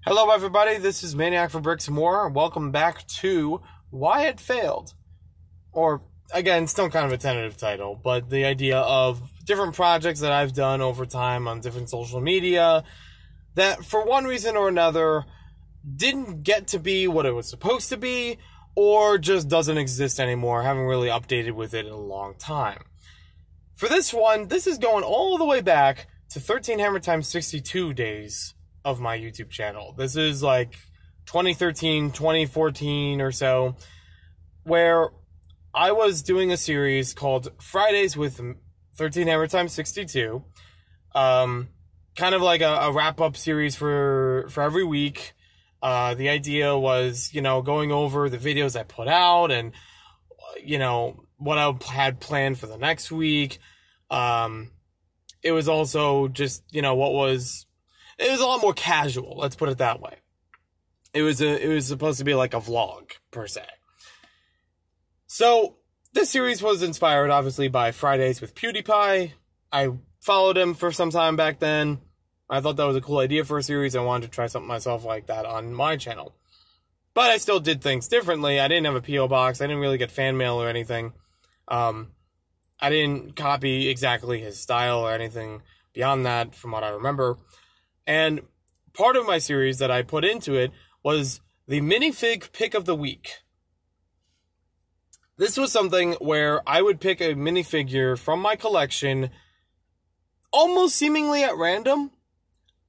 Hello everybody, this is Maniac for Bricks More. Welcome back to Why It Failed. Or, again, still kind of a tentative title, but the idea of different projects that I've done over time on different social media that, for one reason or another, didn't get to be what it was supposed to be, or just doesn't exist anymore. I haven't really updated with it in a long time. For this one, this is going all the way back to 13 Hammer times 62 days of my YouTube channel. This is like 2013, 2014 or so, where I was doing a series called Fridays with 13 Hammer times 62. Kind of like a wrap-up series for every week. The idea was, going over the videos I put out and, what I had planned for the next week. It was also just, it was a lot more casual, let's put it that way. It was supposed to be like a vlog, per se. So, this series was inspired, obviously, by Fridays with PewDiePie. I followed him for some time back then. I thought that was a cool idea for a series. I wanted to try something myself like that on my channel. But I still did things differently. I didn't have a P.O. box. I didn't really get fan mail or anything. I didn't copy exactly his style or anything beyond that, from what I remember. And part of my series that I put into it was the Minifig Pick of the Week. This was something where I would pick a minifigure from my collection, almost seemingly at random,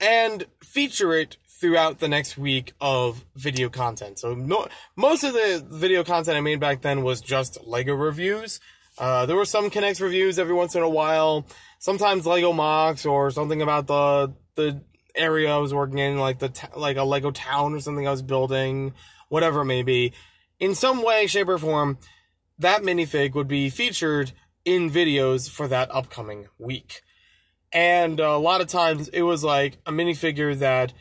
and feature it throughout the next week of video content. So most of the video content I made back then was just LEGO reviews. There were some Connect reviews every once in a while, sometimes LEGO mocks or something about the area I was working in, like a LEGO town or something I was building, whatever it may be. In some way, shape, or form, that minifig would be featured in videos for that upcoming week. And a lot of times it was like a minifigure that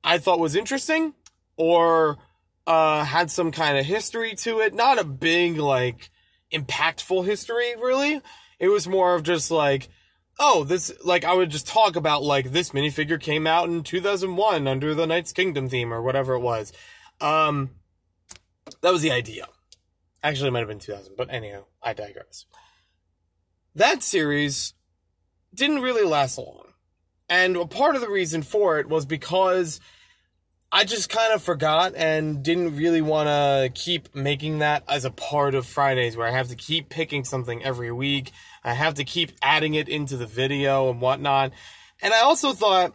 I thought was interesting or had some kind of history to it. Not a big, impactful history, really. It was more of just I would just talk about, this minifigure came out in 2001 under the Knights Kingdom theme or whatever it was. That was the idea. Actually, it might have been 2000, but anyhow, I digress. That series didn't really last long. And a part of the reason for it was because I just kind of forgot and didn't really want to keep making that as a part of Fridays, where I have to keep picking something every week. I have to keep adding it into the video and whatnot. And I also thought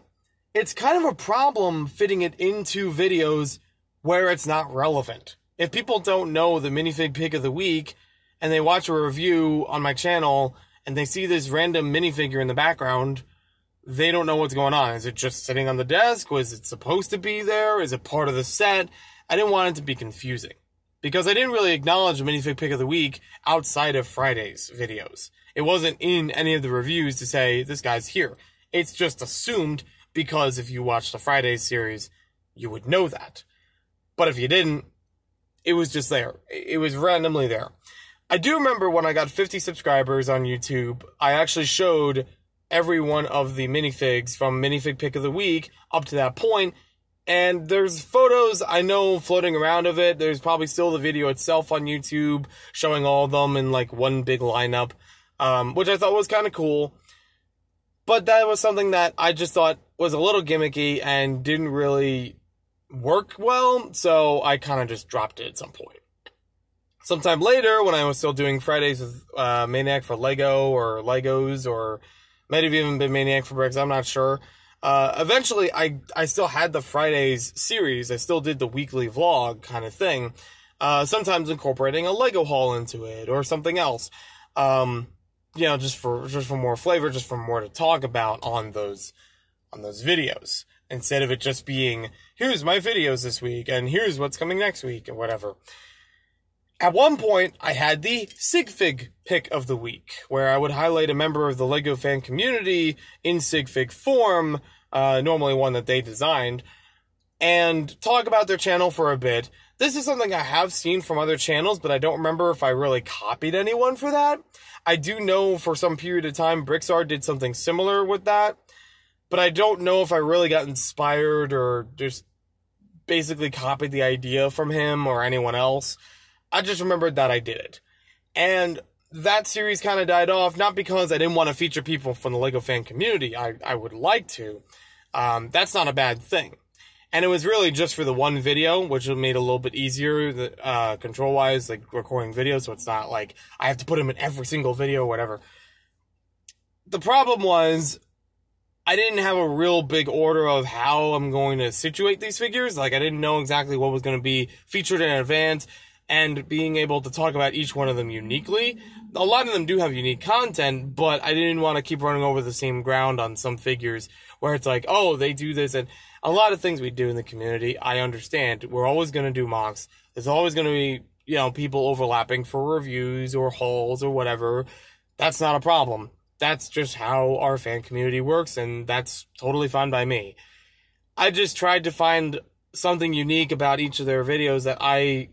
it's kind of a problem fitting it into videos where it's not relevant. If people don't know the minifig pick of the week and they watch a review on my channel and they see this random minifigure in the background, they don't know what's going on. Is it just sitting on the desk? Was it supposed to be there? Is it part of the set? I didn't want it to be confusing because I didn't really acknowledge the minifig pick of the week outside of Friday's videos. It wasn't in any of the reviews to say, this guy's here. It's just assumed because if you watched the Fridays series, you would know that. But if you didn't, it was just there. It was randomly there. I do remember when I got 50 subscribers on YouTube, I actually showed every one of the minifigs from Minifig Pick of the Week up to that point, and there's photos I know floating around of it. There's probably still the video itself on YouTube showing all of them in one big lineup, which I thought was kind of cool. But that was something that I just thought was a little gimmicky and didn't really work well, so I kind of just dropped it at some point. Sometime later, when I was still doing Fridays with Maniac for Lego or Legos, or might have even been Maniac for Bricks, I'm not sure. Eventually, I still had the Fridays series. I still did the weekly vlog kind of thing. Sometimes incorporating a Lego haul into it or something else. Just for more flavor, just for more to talk about on those videos. Instead of it just being, here's my videos this week, and here's what's coming next week, or whatever. At one point, I had the SigFig Pick of the Week, where I would highlight a member of the LEGO fan community in SigFig form, normally one that they designed, and talk about their channel for a bit. This is something I have seen from other channels, but I don't remember if I really copied anyone for that. I do know for some period of time, Brixar did something similar with that, but I don't know if I really got inspired or just basically copied the idea from him or anyone else. I just remembered that I did it. And that series kind of died off, not because I didn't want to feature people from the LEGO fan community. I would like to. That's not a bad thing. And it was really just for the one video, which made it a little bit easier, control-wise, like recording videos, so it's not like I have to put them in every single video or whatever. The problem was, I didn't have a real big order of how I'm going to situate these figures. Like, I didn't know exactly what was going to be featured in advance, and being able to talk about each one of them uniquely. A lot of them do have unique content, but I didn't want to keep running over the same ground on some figures where it's like, oh, they do this, and a lot of things we do in the community, I understand. We're always going to do mocks. There's always going to be, you know, people overlapping for reviews or hauls or whatever. That's not a problem. That's just how our fan community works, and that's totally fine by me. I just tried to find something unique about each of their videos that I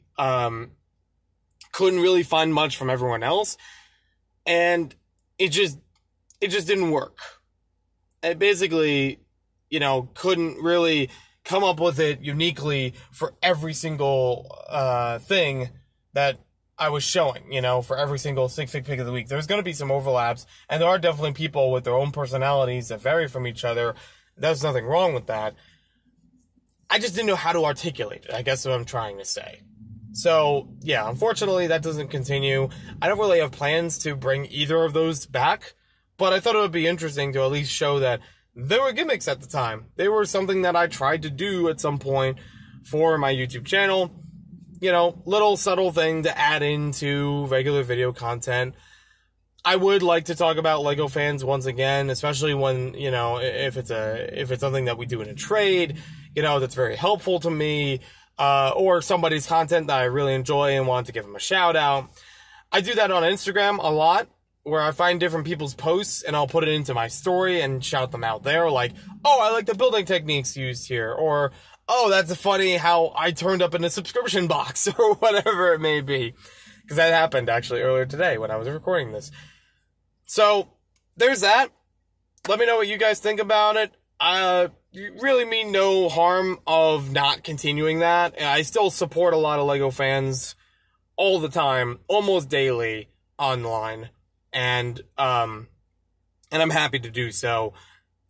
couldn't really find much from everyone else, and it just didn't work. It basically, you know, couldn't really come up with it uniquely for every single thing that I was showing, you know, for every single SigFig pick of the week. There's going to be some overlaps, and there are definitely people with their own personalities that vary from each other. There's nothing wrong with that. I just didn't know how to articulate it, I guess what I'm trying to say. So, yeah, unfortunately, that doesn't continue. I don't really have plans to bring either of those back, but I thought it would be interesting to at least show that they were gimmicks at the time. They were something that I tried to do at some point for my YouTube channel. You know, little subtle thing to add into regular video content. I would like to talk about LEGO fans once again, especially when, you know, if it's something that we do in a trade, you know, that's very helpful to me, or somebody's content that I really enjoy and want to give them a shout out. I do that on Instagram a lot, where I find different people's posts and I'll put it into my story and shout them out there, like, oh, I like the building techniques used here, or, oh, that's funny how I turned up in a subscription box, or whatever it may be. Because that happened, actually, earlier today when I was recording this. So, there's that. Let me know what you guys think about it. You really mean no harm of not continuing that. I still support a lot of LEGO fans all the time, almost daily, online. And I'm happy to do so,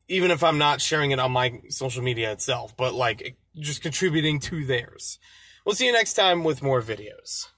even if I'm not sharing it on my social media itself, but, like, just contributing to theirs. We'll see you next time with more videos.